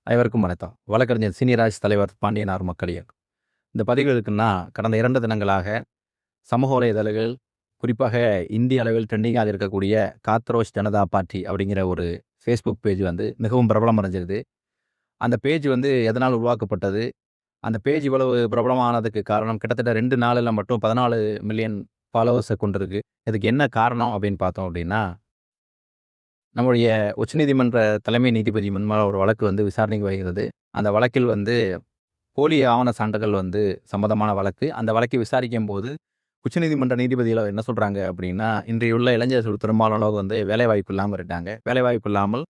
அனைவருக்கும் வணக்கம். வழக்கறிஞர் சீனியராஜ் தலைவர் பாண்டியனார் மக்கள் இயக்கம். இந்த பதிவு எதுக்குன்னா, கடந்த 2 தினங்களாக சமூக வலைதளங்கள், குறிப்பாக இந்திய அளவில் ட்ரெண்டிங்காக இருக்கக்கூடிய காக்ரோச் ஜனதா பார்ட்டி அப்படிங்கிற ஒரு ஃபேஸ்புக் பேஜ் வந்து மிகவும் பிரபலம் அடைஞ்சிருது. அந்த பேஜ் வந்து எதனால் உருவாக்கப்பட்டது? அந்த பேஜ் இவ்வளவு பிரபலமானதுக்கு காரணம் கிட்டத்தட்ட 2 நாள்ல மட்டும் 14 மில்லியன் ஃபாலோவர்ஸ கொண்டிருக்கு. இதுக்கு என்ன காரணம் அப்படின்னு பார்த்தோம் அப்படின்னா, நம்முடைய உச்சநீதிமன்ற தலைமை நீதிபதி முன்பாக ஒரு வழக்கு வந்து விசாரணைக்கு வருகிறது. அந்த வழக்கில் வந்து போலி ஆவண சான்றுகள் வந்து சம்மந்தமான வழக்கு. அந்த வழக்கை விசாரிக்கும்போது, உச்சநீதிமன்ற நீதிபதிகள் என்ன சொல்றாங்க அப்படின்னா, இன்றையுள்ள இளைஞர்கள் பெரும்பாலானோர் வந்து வேலைவாய்ப்பு இல்லாம இருக்காங்க. வேலைவாய்ப்பு இல்லாமல்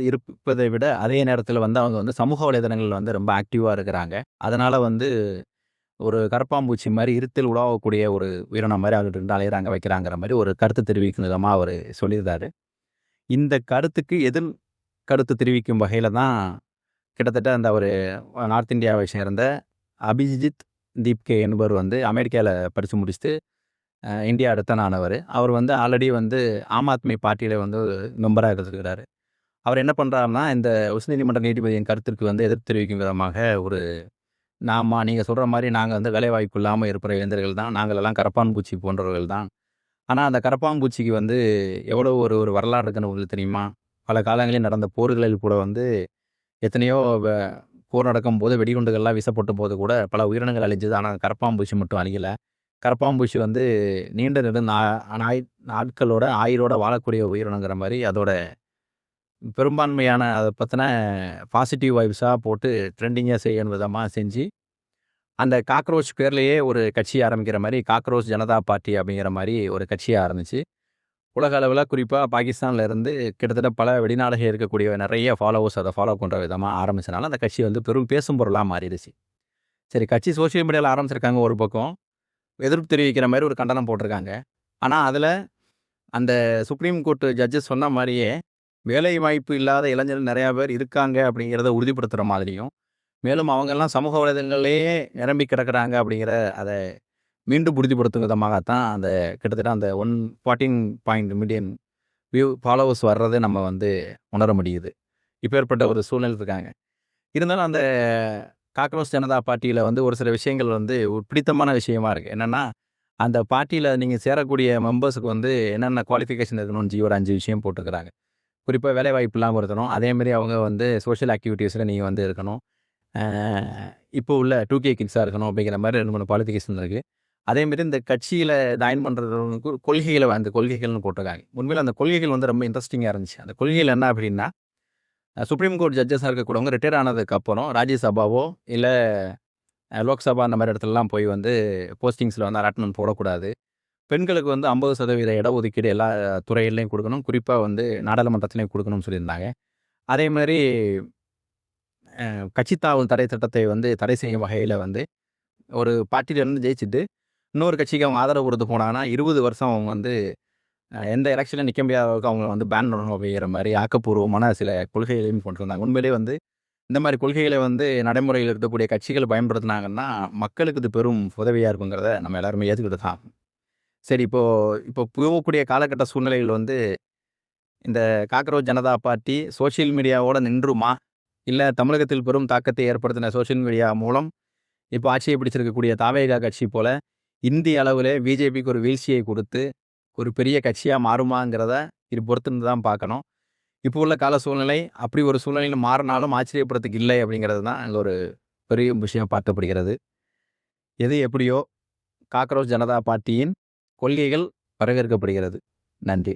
இருப்பதை விட அதே நேரத்தில வந்து அவங்க வந்து சமூக வலைதளங்கள்ல வந்து ரொம்ப ஆக்டிவா இருக்கிறாங்க. அதனால வந்து ஒரு கரப்பான்பூச்சி மாரி இருட்டில் உலாவக்கூடிய ஒரு உயிரினம் மாரி அவர்கள் 2 அலையிறாங்க, வைக்கிறாங்கிற மாரி ஒரு கருத்து தெரிவிக்கும் விதமா அவரு சொல்லியிருந்தாரு. இந்த கருத்துக்கு எதிர் கருத்து தெரிவிக்கும் வகையில தான் கிட்டத்தட்ட அந்த ஒரு நார்த் இந்தியாவை சேர்ந்த அபிஜித் தீப்கே என்பவர் வந்து அமெரிக்கால படிச்சு முடிச்சுட்டு இந்தியா ரிட்டர்ன் ஆனவரு. அவர் வந்து ஆல்ரெடி வந்து ஆம் ஆத்மி பார்ட்டியில வந்து மெம்பரா இருந்திருக்கிறாரு. அவர் என்ன பண்றாருன்னா, இந்த உச்சநீதிமன்ற நீதிபதியின் கருத்திற்கு வந்து எதிர்ப்பு தெரிவிக்கும் விதமாக ஒரு "ஆமா, நீங்க சொல்ற மாரி நாங்க வந்து வேலைவாய்ப்பு இல்லாம இருக்கிற இளைஞர்கள் தான். நாங்களெல்லாம் கரப்பான் பூச்சி போன்றவர்கள் தான். ஆனா அந்த கரப்பான் பூச்சிக்கு வந்து எவ்வளோ ஒரு ஒரு வரலாறு இருக்குன்னு உங்களுக்கு தெரியுமா? பல காலங்களில் நடந்த போர்களில் கூட வந்து எத்தனையோ போர் நடக்கும்போது வெடிகுண்டுகள்லாம் வீசப்பட்டபோது கூட பல உயிரினங்கள் அழிஞ்சது. ஆனா கரப்பான்பூச்சி மட்டும் அழியல. கரப்பான்பூச்சி வந்து நீண்ட நெடு நாட்களோட ஆயுளோட வாழக்கூடிய உயிரினங்கிற மாரி அதோட பெரும்பான்மையான அத பத்தின பாசிட்டிவ் வைப்ஸா போட்டு ட்ரெண்டிங்கா செய்யும் விதமா செஞ்சு, அந்த காக்ரோச் பேர்லயே ஒரு கட்சி ஆரம்பிக்கிற மாரி காக்ரோச் ஜனதா பார்ட்டி அப்படிங்கிற மாரி ஒரு கட்சிய ஆரம்பிச்சு, உலக அளவுல குறிப்பா பாகிஸ்தான்ல இருந்து கிட்டத்தட்ட பல வெளிநாடுகள் இருக்கக்கூடிய நெறைய ஃபாலோவர்ஸ் அத ஃபாலோ பண்ற விதமா ஆரம்பிச்சனால, அந்த கட்சி வந்து பெரும் பேசும் பொருளா மாறிடுச்சு. சரி, கட்சி சோசியல் மீடியால ஆரம்பிச்சிருக்காங்க ஒரு பக்கம். எதிர்ப்பு தெரிவிக்கிற மாரி ஒரு கண்டனம் போட்டிருக்காங்க. ஆனா, அதுல அந்த சுப்ரீம் கோர்ட் ஜட்ஜஸ் சொன்ன மாரியே, வேலை வாய்ப்பு இல்லாத இளைஞர்கள் நெறைய பேர் இருக்காங்க அப்படிங்கிறத உறுதிப்படுத்துற மாதிரியும், மேலும் அவங்கலாம் சமூக வலைதளங்கள்லயே நிரம்பி கிடக்குறாங்க அப்படிங்கிற அத மீண்டும் உறுதிப்படுத்தும் விதமாகத்தான் அந்த கிட்டத்தட்ட அந்த 114 மில்லியன் ஃபாலோவர்ஸ் வர்றத நம்ம வந்து உணர முடியுது. இப்பேற்பட்ட ஒரு சூழ்நிலையில இருக்காங்க. இருந்தாலும் அந்த காக்ரோச் ஜனதா பார்ட்டியில வந்து ஒரு சில விஷயங்கள் வந்து ஒரு பிடித்தமான விஷயமா இருக்கு. என்னன்னா, அந்த பார்ட்டியில நீங்க சேரக்கூடிய மெம்பர்ஸுக்கு வந்து என்னென்ன குவாலிஃபிகேஷன் இருக்கணும்னு ஒரு 5 விஷயம் போட்டுருக்காங்க. குறிப்பா வேலைவாய்ப்பு இல்லாம இருக்கணும். அதேமாரி அவங்க வந்து சோஷியல் ஆக்டிவிட்டீஸ்ல நீங்க வந்து இருக்கணும். அ இப்போ உள்ள 2கே கிட்ஸா இருக்கணும் அப்படிங்கிற மாரி 2, 3 குவாலிஃபிகேஷன் இருக்கு. அதேமாரி இந்த கட்சியில ஜாயின் பண்றவங்களுக்கு கொள்கைகள அந்த கொள்கைகள்னு போட்டிருக்காங்க. உண்மையில அந்த கொள்கைகள் வந்து ரொம்ப இன்ட்ரஸ்டிங்கா இருந்துச்சு. அந்த கொள்கைகள் என்ன அப்படின்னா, சுப்ரீம் கோர்ட் ஜட்ஜஸா இருக்கக்கூடியவங்க ரிட்டயர் ஆனதுக்கு அப்புறம் ராஜ்யசபாவோ, இல்ல லோக்சபா அந்த மாரி இடத்துலலாம் போய் வந்து போஸ்டிங்ஸ்ல வந்து அலாட்மென்ட் போடக்கூடாது. பெண்களுக்கு வந்து 50% இடஒதுக்கீடு எல்லா துறையிலயும் குடுக்கணும். குறிப்பா வந்து நாடாளுமன்றத்திலயும் குடுக்கணும்னு சொல்லியிருந்தாங்க. அதே மாரி கட்சி தாவல் தடை சட்டத்தை வந்து தடை செய்யும் வகையில வந்து ஒரு பார்ட்டியிலருந்து ஜெயிச்சுட்டு, இன்னொரு கட்சிக்கு அவங்க ஆதரவு குடுத்து போனாங்கன்னா, 20 வருஷம் அவங்க வந்து எந்த எலக்ஷன்லயும் நிக்க முடியாத அளவுக்கு அவங்கள வந்து பேன் பண்ணணும் அப்படிங்கிற மாரி ஆக்கப்பூர்வமான சில கொள்கைகளையும் கொண்டு வந்தாங்க. உண்மையிலேயே வந்து இந்த மாரி கொள்கைகள வந்து நடைமுறையில் இருக்கக்கூடிய கட்சிகள் பயன்படுத்துனாங்கன்னா, மக்களுக்கு இது பெரும் உதவியா இருக்குங்கிறத நம்ம எல்லாருமே ஏத்துக்கிட்டு தான் ஆகணும். சரி, இப்போ இப்போ போகக்கூடிய காலகட்ட சூழ்நிலைகள் வந்து இந்த காக்ரோச் ஜனதா பார்ட்டி சோசியல் மீடியாவோட நின்றுமா? இல்ல தமிழகத்தில் பெரும் தாக்கத்தை ஏற்படுத்தின சோசியல் மீடியா மூலம் இப்போ ஆட்சியை பிடிச்சிருக்கக்கூடிய தாவேகா கட்சி போல இந்திய அளவிலே பிஜேபிக்கு ஒரு வீழ்ச்சியை குடுத்து, ஒரு பெரிய கட்சியா மாறுமாங்கிறத இது பொறுத்திருந்து தான் பார்க்கணும். இப்போ உள்ள கால சூழ்நிலை அப்படி ஒரு சூழ்நிலையில மாறுனாலும் ஆச்சரியப்படுறதுக்கு இல்லை அப்படிங்கிறது தான் அங்க ஒரு பெரிய விஷயம் பார்க்கப்படுகிறது. எது எப்படியோ காக்ரோச் ஜனதா பார்ட்டியின் கொள்கைகள் வரவேற்கப்படுகிறது. நன்றி.